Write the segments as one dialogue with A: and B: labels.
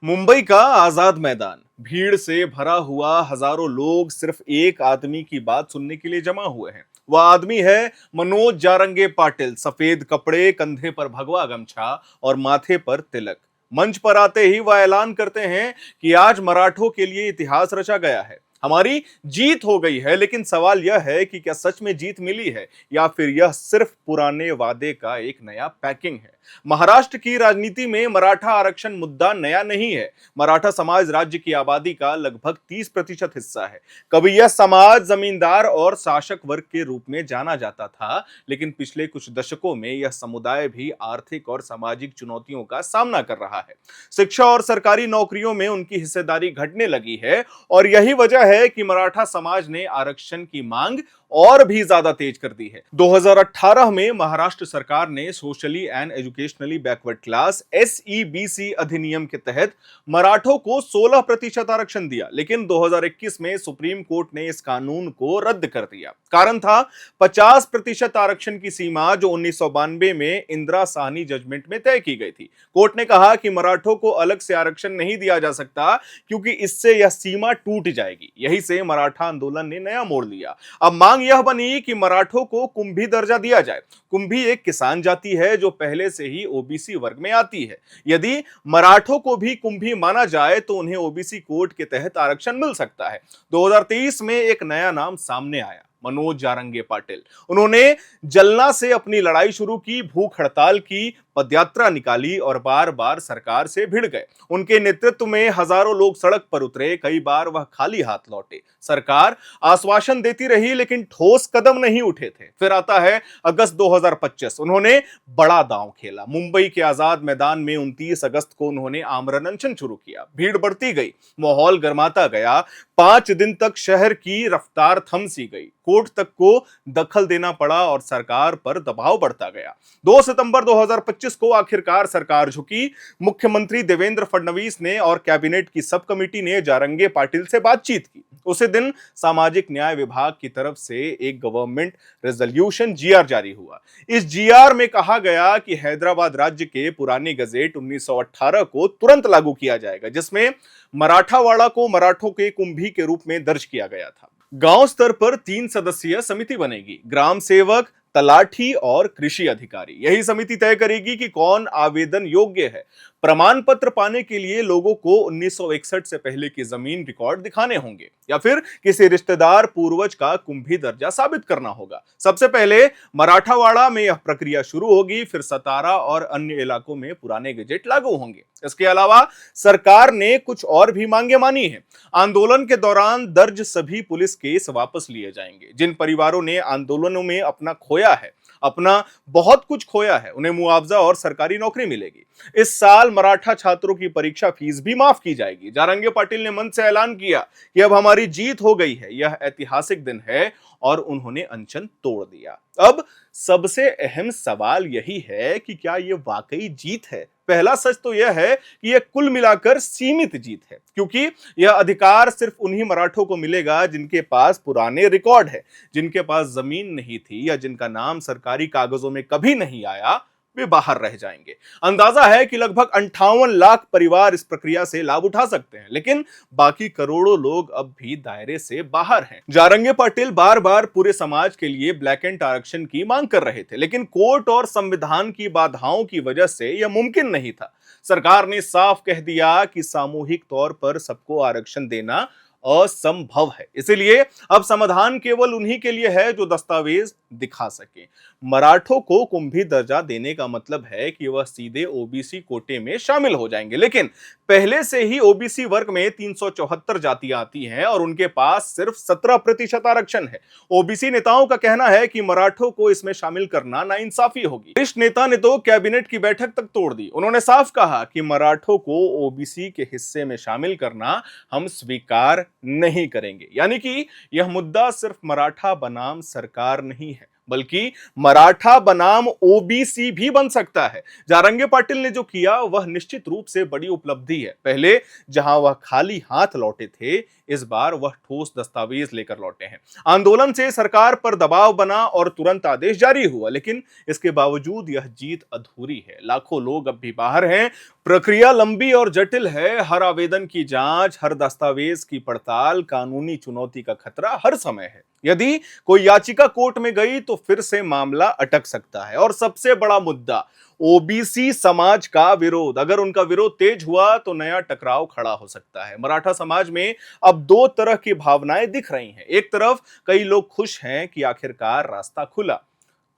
A: मुंबई का आजाद मैदान, भीड़ से भरा हुआ, हजारों लोग सिर्फ एक आदमी की बात सुनने के लिए जमा हुए हैं। वह आदमी है मनोज जारंगे पाटिल। सफेद कपड़े, कंधे पर भगवा गमछा और माथे पर तिलक। मंच पर आते ही वह ऐलान करते हैं कि आज मराठों के लिए इतिहास रचा गया है, हमारी जीत हो गई है। लेकिन सवाल यह है कि क्या सच में जीत मिली है या फिर यह सिर्फ पुराने वादे का एक नया पैकिंग है। महाराष्ट्र की राजनीति में मराठा आरक्षण मुद्दा नया नहीं है। मराठा समाज राज्य की आबादी का लगभग 30% हिस्सा है। कभी यह समाज जमींदार और शासक वर्ग के रूप में जाना जाता था, लेकिन पिछले कुछ दशकों में यह समुदाय भी आर्थिक और सामाजिक चुनौतियों का सामना कर रहा है। शिक्षा और सरकारी नौकरियों में उनकी हिस्सेदारी घटने लगी है और यही वजह है कि मराठा समाज ने आरक्षण की मांग और भी ज्यादा तेज कर दी है। 2018 में महाराष्ट्र सरकार ने socially and educationally backward class SEBC अधिनियम के तहत मराठों को 16% आरक्षण दिया, लेकिन 2021 में सुप्रीम कोर्ट ने इस कानून को रद्द कर दिया। कारण था 50% आरक्षण की सीमा, जो 1992 में इंदिरा साहनी जजमेंट में तय की गई थी। कोर्ट ने कहा कि मराठों को अलग से आरक्षण नहीं दिया जा सकता, क्योंकि इससे यह सीमा टूट जाएगी। यही से मराठा आंदोलन ने नया मोड़ लिया। अब मांग यह बनी कि मराठों को कुंभी दर्जा दिया जाए। कुंभी एक किसान जाति है जो पहले से ही ओबीसी वर्ग में आती है। यदि मराठों को भी कुंभी माना जाए तो उन्हें ओबीसी कोड के तहत आरक्षण मिल सकता है। 2023 में एक नया नाम सामने आया, मनोज जारंगे पाटिल। उन्होंने जलना से अपनी लड़ाई शुरू की, भूख हड़ताल की, पदयात्रा निकाली और बार बार सरकार से भिड़ गए। उनके नेतृत्व में हजारों लोग सड़क पर उतरे, कई बार वह खाली हाथ लौटे। सरकार आश्वासन देती रही, लेकिन ठोस कदम नहीं उठे थे। फिर आता है अगस्त 2025। उन्होंने बड़ा दांव खेला। मुंबई के आजाद मैदान में 29 अगस्त को उन्होंने आमरण अनशन शुरू किया। भीड़ बढ़ती गई, माहौल गर्माता गया। 5 दिन तक शहर की रफ्तार थम सी गई। कोर्ट तक को दखल देना पड़ा और सरकार पर दबाव बढ़ता गया। 2 सितंबर 2025 को आखिरकार सरकार झुकी। मुख्यमंत्री देवेंद्र फडणवीस ने और कैबिनेट की सब कमेटी ने जारंगे पाटिल से बातचीत की। उसी दिन सामाजिक न्याय विभाग की तरफ से एक गवर्नमेंट रेजोल्यूशन GR जारी हुआ। इस GR में कहा गया कि हैदराबाद राज्य के पुराने गजेट 1918 को तुरंत लागू किया जाएगा, जिसमें मराठावाड़ा को मराठों के कुंभी के रूप में दर्ज किया गया था। गांव स्तर पर 3 सदस्यीय समिति बनेगी, ग्राम सेवक, तलाठी और कृषि अधिकारी। यही समिति तय करेगी कि कौन आवेदन योग्य है। प्रमाण पत्र पाने के लिए लोगों को 1961 से पहले की जमीन रिकॉर्ड दिखाने होंगे या फिर किसी रिश्तेदार पूर्वज का कुंभी दर्जा साबित करना होगा। सबसे पहले मराठावाड़ा में यह प्रक्रिया शुरू होगी, फिर सतारा और अन्य इलाकों में पुराने गजेट लागू होंगे। इसके अलावा सरकार ने कुछ और भी मांगे मानी है। आंदोलन के दौरान दर्ज सभी पुलिस केस वापस लिए जाएंगे। जिन परिवारों ने आंदोलनों में अपना खोया है, अपना बहुत कुछ खोया है, उन्हें मुआवजा और सरकारी नौकरी मिलेगी। इस साल मराठा छात्रों की परीक्षा फीस भी माफ की जाएगी। जारंगे पाटिल ने मंच से ऐलान किया कि अब हमारी जीत हो गई है, यह ऐतिहासिक दिन है, और उन्होंने अनशन तोड़ दिया। अब सबसे अहम सवाल यही है कि क्या यह वाकई जीत है। पहला सच तो यह है कि यह कुल मिलाकर सीमित जीत है, क्योंकि यह अधिकार सिर्फ उन्हीं मराठों को मिलेगा जिनके पास पुराने रिकॉर्ड है, जिनके पास जमीन नहीं थी या जिनका नाम सरकारी कागजों में कभी नहीं आया, वे बाहर रह जाएंगे। अंदाजा है कि लगभग 58 लाख परिवार इस प्रक्रिया से लाभ उठा सकते हैं, लेकिन बाकी करोड़ों लोग अब भी दायरे से बाहर हैं। जारंगे पाटिल बार बार पूरे समाज के लिए ब्लैक एंड आरक्षण की मांग कर रहे थे, लेकिन कोर्ट और संविधान की बाधाओं की वजह से यह मुमकिन नहीं था। सरकार ने साफ कह दिया कि सामूहिक तौर पर सबको आरक्षण देना असंभव है। इसलिए अब समाधान केवल उन्हीं के लिए है जो दस्तावेज दिखा सके। मराठों को कुंभी दर्जा देने का मतलब है कि वह सीधे ओबीसी कोटे में शामिल हो जाएंगे, लेकिन पहले से ही ओबीसी वर्ग में 374 जातियां आती हैं और उनके पास सिर्फ 17% आरक्षण है। ओबीसी नेताओं का कहना है कि मराठों को इसमें शामिल करना नाइंसाफी होगी। वरिष्ठ नेता ने तो कैबिनेट की बैठक तक तोड़ दी। उन्होंने साफ कहा कि मराठों को ओबीसी के हिस्से में शामिल करना हम स्वीकार नहीं करेंगे। यानी कि यह मुद्दा सिर्फ मराठा बनाम सरकार नहीं है, बल्कि मराठा बनाम ओबीसी भी बन सकता है। जारंगे पाटिल ने जो किया वह निश्चित रूप से बड़ी उपलब्धि है। पहले जहां वह खाली हाथ लौटे थे, इस बार वह ठोस दस्तावेज लेकर लौटे हैं। आंदोलन से सरकार पर दबाव बना और तुरंत आदेश जारी हुआ, लेकिन इसके बावजूद यह जीत अधूरी है। लाखों लोग अब भी बाहर हैं, प्रक्रिया लंबी और जटिल है। हर आवेदन की जांच, हर दस्तावेज की पड़ताल, कानूनी चुनौती का खतरा हर समय है। यदि कोई याचिका कोर्ट में गई तो फिर से मामला अटक सकता है। और सबसे बड़ा मुद्दा ओबीसी समाज का विरोध। अगर उनका विरोध तेज हुआ तो नया टकराव खड़ा हो सकता है। मराठा समाज में अब दो तरह की भावनाएं दिख रही हैं। एक तरफ कई लोग खुश हैं कि आखिरकार रास्ता खुला,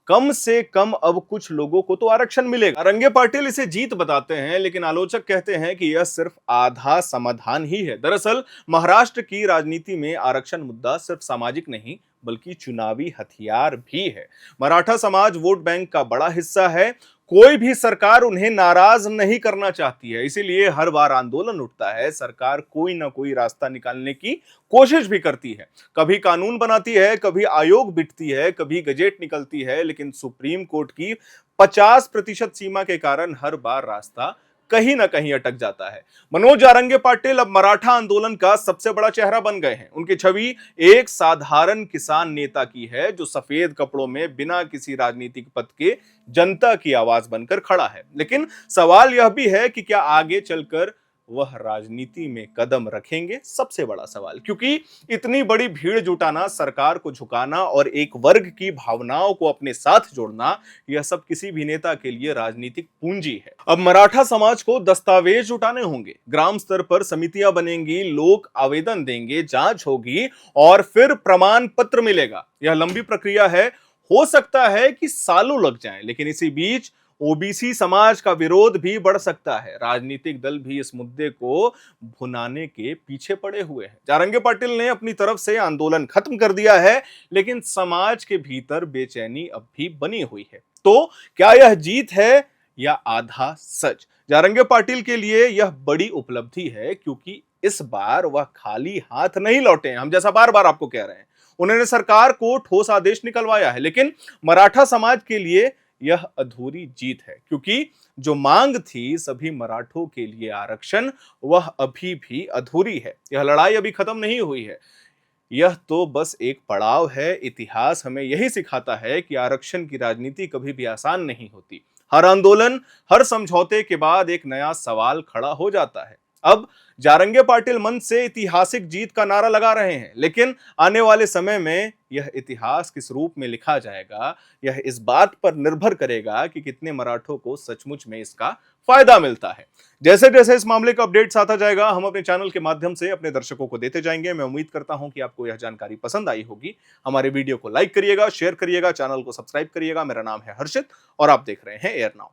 A: कम से कम अब कुछ लोगों को तो आरक्षण मिलेगा। रंगे पाटिल इसे जीत बताते हैं, लेकिन आलोचक कहते हैं कि यह सिर्फ आधा समाधान ही है। दरअसल महाराष्ट्र की राजनीति में आरक्षण मुद्दा सिर्फ सामाजिक नहीं बल्कि चुनावी हथियार भी है। मराठा समाज वोट बैंक का बड़ा हिस्सा है। कोई भी सरकार उन्हें नाराज नहीं करना चाहती है, इसीलिए हर बार आंदोलन उठता है। सरकार कोई ना कोई रास्ता निकालने की कोशिश भी करती है। कभी कानून बनाती है, कभी आयोग बिठती है, कभी गजेट निकलती है, लेकिन सुप्रीम कोर्ट की 50% सीमा के कारण हर बार रास्ता कहीं ना कहीं अटक जाता है। मनोज जारंगे पाटिल अब मराठा आंदोलन का सबसे बड़ा चेहरा बन गए हैं। उनकी छवि एक साधारण किसान नेता की है जो सफेद कपड़ों में बिना किसी राजनीतिक पद के जनता की आवाज बनकर खड़ा है। लेकिन सवाल यह भी है कि क्या आगे चलकर वह राजनीति में कदम रखेंगे, सबसे बड़ा सवाल। क्योंकि इतनी बड़ी भीड़ जुटाना, सरकार को झुकाना और एक वर्ग की भावनाओं को अपने साथ जोड़ना, यह सब किसी भी नेता के लिए राजनीतिक पूंजी है। अब मराठा समाज को दस्तावेज जुटाने होंगे, ग्राम स्तर पर समितियां बनेंगी, लोग आवेदन देंगे, जांच होगी और फिर प्रमाण पत्र मिलेगा। यह लंबी प्रक्रिया है, हो सकता है कि सालों लग जाएं, लेकिन इसी बीच ओबीसी समाज का विरोध भी बढ़ सकता है। राजनीतिक दल भी इस मुद्दे को भुनाने के पीछे पड़े हुए हैं। जारंगे पाटिल ने अपनी तरफ से आंदोलन खत्म कर दिया है, लेकिन समाज के भीतर बेचैनी अब भी बनी हुई है। तो क्या यह जीत है या आधा सच? जारंगे पाटिल के लिए यह बड़ी उपलब्धि है, क्योंकि इस बार वह खाली हाथ नहीं लौटे हैं। हम जैसा बार बार आपको कह रहे हैं, उन्होंने सरकार को ठोस आदेश निकलवाया है। लेकिन मराठा समाज के लिए यह अधूरी जीत है, क्योंकि जो मांग थी सभी मराठों के लिए आरक्षण, वह अभी भी अधूरी है। यह लड़ाई अभी खत्म नहीं हुई है, यह तो बस एक पड़ाव है। इतिहास हमें यही सिखाता है कि आरक्षण की राजनीति कभी भी आसान नहीं होती। हर आंदोलन, हर समझौते के बाद एक नया सवाल खड़ा हो जाता है। अब जारंगे पाटिल मंच से ऐतिहासिक जीत का नारा लगा रहे हैं, लेकिन आने वाले समय में यह इतिहास किस रूप में लिखा जाएगा, यह इस बात पर निर्भर करेगा कि कितने मराठों को सचमुच में इसका फायदा मिलता है। जैसे जैसे इस मामले का अपडेट आता जाएगा, हम अपने चैनल के माध्यम से अपने दर्शकों को देते जाएंगे। मैं उम्मीद करता हूं कि आपको यह जानकारी पसंद आई होगी। हमारे वीडियो को लाइक करिएगा, शेयर करिएगा, चैनल को सब्सक्राइब करिएगा। मेरा नाम है हर्षित और आप देख रहे हैं एयर नाउ।